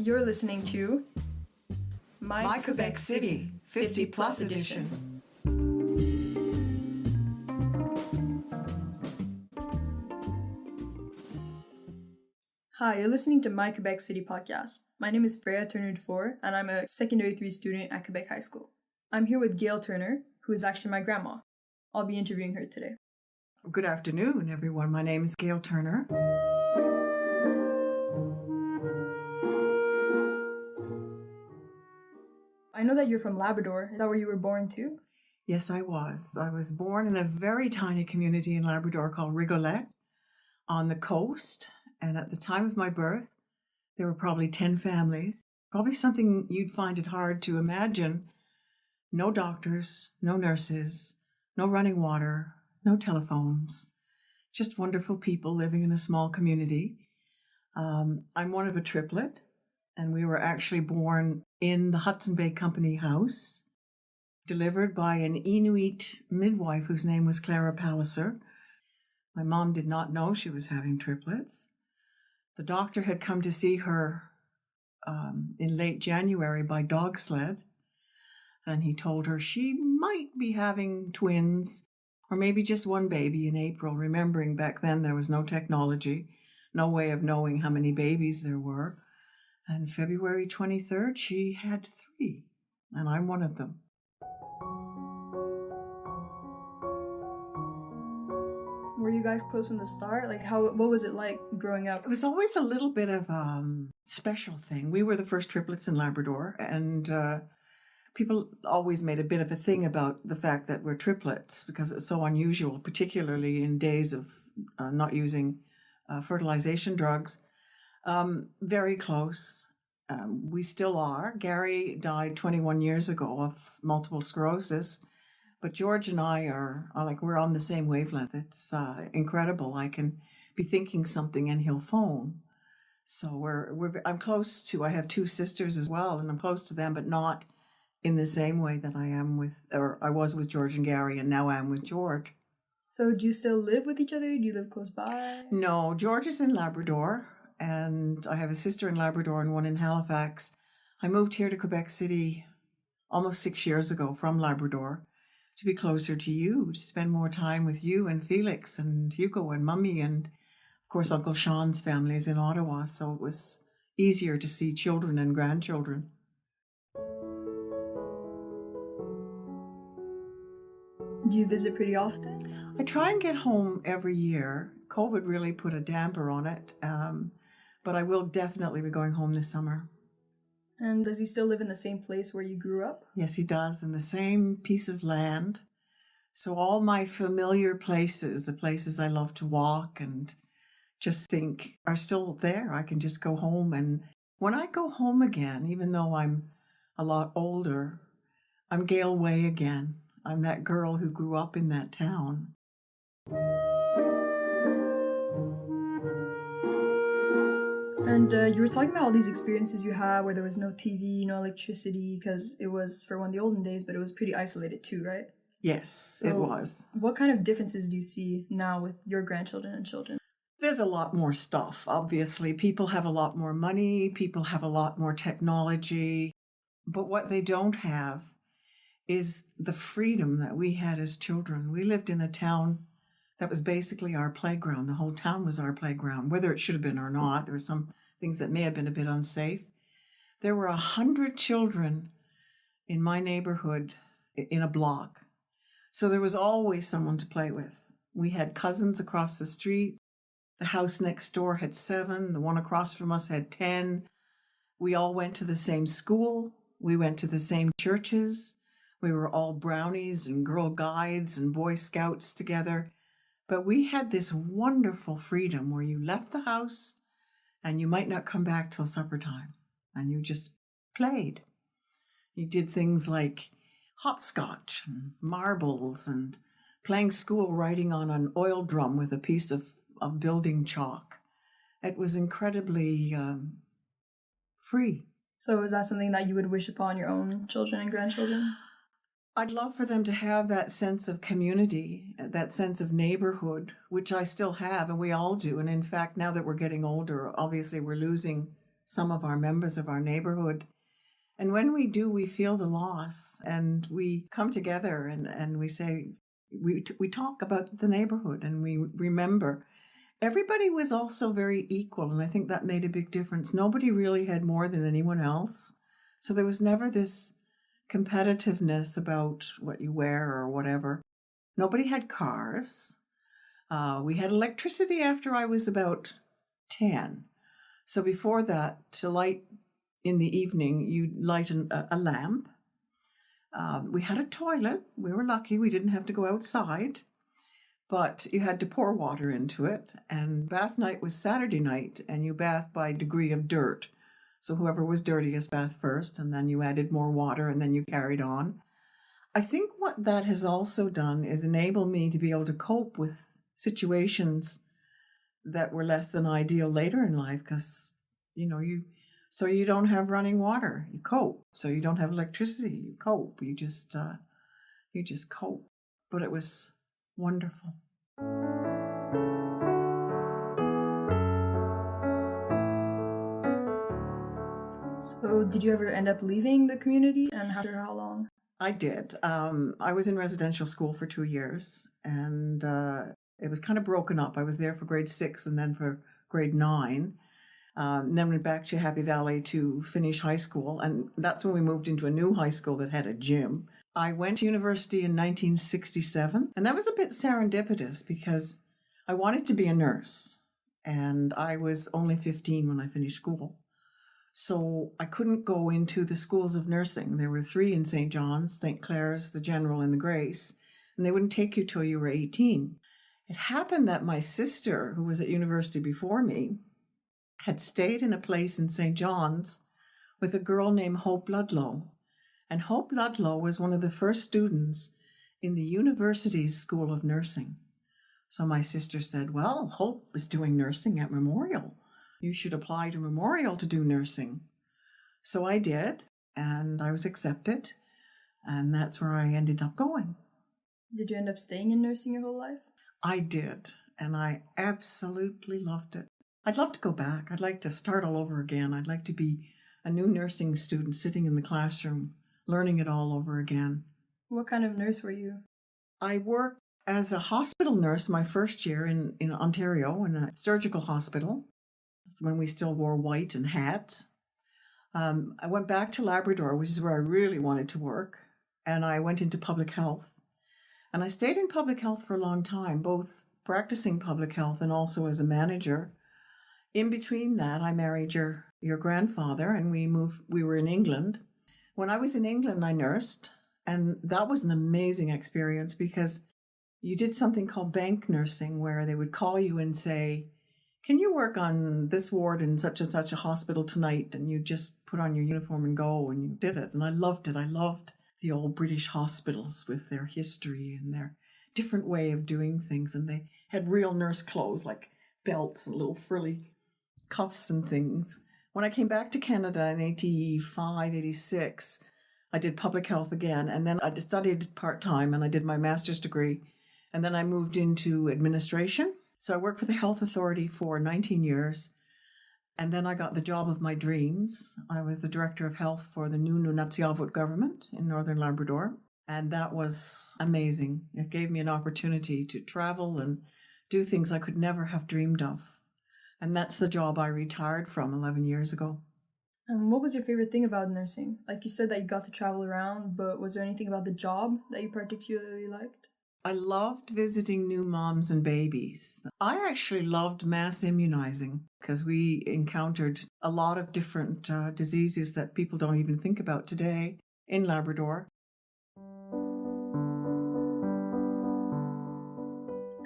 You're listening to My Québec City 50 Plus Edition. Hi, you're listening to My Québec City podcast. My name is Freya Turner 4, and I'm a secondary 3 student at Quebec High School. I'm here with Gail Turner, who is actually my grandma. I'll be interviewing her today. Good afternoon, everyone. My name is Gail Turner. I know that you're from Labrador. Is that where you were born too? Yes, I was. I was born in a very tiny community in Labrador called Rigolette on the coast. And at the time of my birth, there were probably 10 families. Probably something you'd find it hard to imagine. No doctors, no nurses, no running water, no telephones. Just wonderful people living in a small community. I'm one of a triplet, and we were actually born in the Hudson Bay Company house, delivered by an Inuit midwife whose name was Clara Palliser. My mom did not know she was having triplets. The doctor had come to see her in late January by dog sled, and he told her she might be having twins or maybe just one baby in April, remembering back then there was no technology, no way of knowing how many babies there were. And February 23rd, she had 3, and I'm one of them. Were you guys close from the start? What was it like growing up? It was always a little bit of a special thing. We were the first triplets in Labrador, and people always made a bit of a thing about the fact that we're triplets because it's so unusual, particularly in days of not using fertilization drugs. Very close. We still are. Gary died 21 years ago of multiple sclerosis, but George and I are like, we're on the same wavelength. It's incredible. I can be thinking something and he'll phone. So I'm close to, I have 2 sisters as well, and I'm close to them, but not in the same way that I was with George and Gary, and now I am with George. So do you still live with each other? Do you live close by? No, George is in Labrador, and I have a sister in Labrador and one in Halifax. I moved here to Quebec City almost 6 years ago from Labrador to be closer to you, to spend more time with you and Felix and Hugo and Mummy, and of course Uncle Sean's family is in Ottawa, so it was easier to see children and grandchildren. Do you visit pretty often? I try and get home every year. COVID really put a damper on it, but I will definitely be going home this summer. And does he still live in the same place where you grew up? Yes, he does, in the same piece of land. So all my familiar places, the places I love to walk and just think, are still there. I can just go home. And when I go home again, even though I'm a lot older, I'm Gail Way again. I'm that girl who grew up in that town. And you were talking about all these experiences you had where there was no TV, no electricity, because it was for one of the olden days, but it was pretty isolated too, right? Yes, it was. What kind of differences do you see now with your grandchildren and children? There's a lot more stuff, obviously. People have a lot more money. People have a lot more technology. But what they don't have is the freedom that we had as children. We lived in a town that was basically our playground. The whole town was our playground, whether it should have been or not. There were some things that may have been a bit unsafe. There were 100 children in my neighborhood in a block. So there was always someone to play with. We had cousins across the street. The house next door had 7. The one across from us had 10. We all went to the same school. We went to the same churches. We were all brownies and Girl Guides and Boy Scouts together. But we had this wonderful freedom where you left the house and you might not come back till supper time. And you just played. You did things like hopscotch and marbles and playing school writing on an oil drum with a piece of building chalk. It was incredibly free. So is that something that you would wish upon your own children and grandchildren? I'd love for them to have that sense of community, that sense of neighborhood, which I still have, and we all do. And in fact, now that we're getting older, obviously we're losing some of our members of our neighborhood. And when we do, we feel the loss, and we come together and we say, we talk about the neighborhood, and we remember everybody was also very equal. And I think that made a big difference. Nobody really had more than anyone else. So there was never this competitiveness about what you wear or whatever. Nobody had cars. We had electricity after I was about 10. So before that, to light in the evening, you light a lamp. We had a toilet. We were lucky. We didn't have to go outside. But you had to pour water into it. And bath night was Saturday night, and you bath by degree of dirt. So whoever was dirtiest bathed first, and then you added more water, and then you carried on. I think what that has also done is enable me to be able to cope with situations that were less than ideal later in life, because so you don't have running water, you cope. So you don't have electricity, you cope. You just cope. But it was wonderful. So did you ever end up leaving the community, and after how long? I did. I was in residential school for 2 years, and it was kind of broken up. I was there for grade 6 and then for grade 9. Then went back to Happy Valley to finish high school, and that's when we moved into a new high school that had a gym. I went to university in 1967, and that was a bit serendipitous because I wanted to be a nurse, and I was only 15 when I finished school. So I couldn't go into the schools of nursing. There were 3 in St. John's, St. Clair's, the General, and the Grace, and they wouldn't take you till you were 18. It happened that my sister, who was at university before me, had stayed in a place in St. John's with a girl named Hope Ludlow. And Hope Ludlow was one of the first students in the university's School of Nursing. So my sister said, well, Hope is doing nursing at Memorial. You should apply to Memorial to do nursing. So I did, and I was accepted, and that's where I ended up going. Did you end up staying in nursing your whole life? I did, and I absolutely loved it. I'd love to go back. I'd like to start all over again. I'd like to be a new nursing student sitting in the classroom, learning it all over again. What kind of nurse were you? I worked as a hospital nurse my first year in Ontario, in a surgical hospital, when we still wore white and hats. I went back to Labrador, which is where I really wanted to work, and I went into public health. And I stayed in public health for a long time, both practicing public health and also as a manager. In between that, I married your grandfather, and we were in England. When I was in England, I nursed, and that was an amazing experience because you did something called bank nursing, where they would call you and say, can you work on this ward in such and such a hospital tonight? And you just put on your uniform and go, and you did it. And I loved it. I loved the old British hospitals with their history and their different way of doing things. And they had real nurse clothes, like belts and little frilly cuffs and things. When I came back to Canada in 85, 86, I did public health again. And then I studied part-time, and I did my master's degree. And then I moved into administration. So I worked for the health authority for 19 years. And then I got the job of my dreams. I was the director of health for the new Nunatsiavut government in Northern Labrador. And that was amazing. It gave me an opportunity to travel and do things I could never have dreamed of. And that's the job I retired from 11 years ago. And what was your favorite thing about nursing? Like you said that you got to travel around, but was there anything about the job that you particularly liked? I loved visiting new moms and babies. I actually loved mass immunizing because we encountered a lot of different diseases that people don't even think about today in Labrador.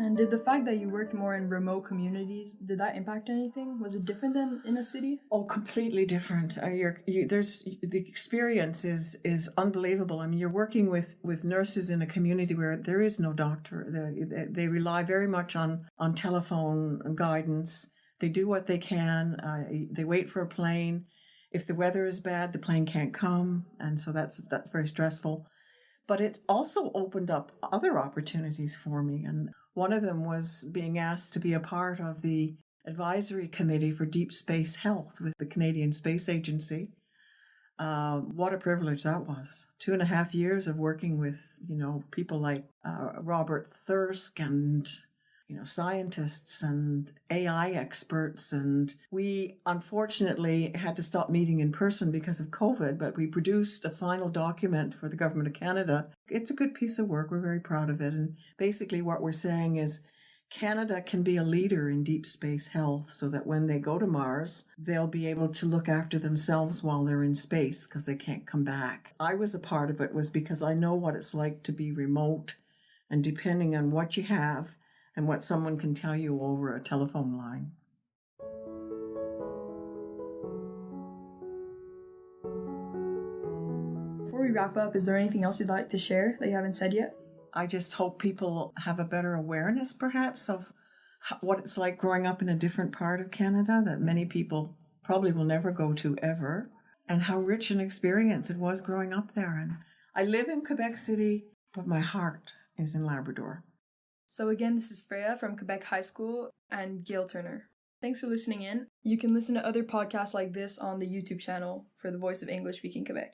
And did the fact that you worked more in remote communities, did that impact anything? Was it different than in a city? Oh, completely different. The experience is unbelievable. I mean, you're working with nurses in a community where there is no doctor. They rely very much on telephone guidance. They do what they can. They wait for a plane. If the weather is bad, the plane can't come, and so that's very stressful. But it also opened up other opportunities for me, and one of them was being asked to be a part of the advisory committee for deep space health with the Canadian Space Agency. What a privilege that was. 2.5 years of working with, people like Robert Thirsk and, scientists and AI experts. And we unfortunately had to stop meeting in person because of COVID, but we produced a final document for the Government of Canada. It's a good piece of work. We're very proud of it. And basically what we're saying is Canada can be a leader in deep space health so that when they go to Mars, they'll be able to look after themselves while they're in space because they can't come back. I was a part of it was because I know what it's like to be remote, and depending on what you have and what someone can tell you over a telephone line. Before we wrap up, is there anything else you'd like to share that you haven't said yet? I just hope people have a better awareness, perhaps, of what it's like growing up in a different part of Canada that many people probably will never go to ever, and how rich an experience it was growing up there. And I live in Quebec City, but my heart is in Labrador. So again, this is Freya from Quebec High School and Gail Turner. Thanks for listening in. You can listen to other podcasts like this on the YouTube channel for the Voice of English-speaking Québec.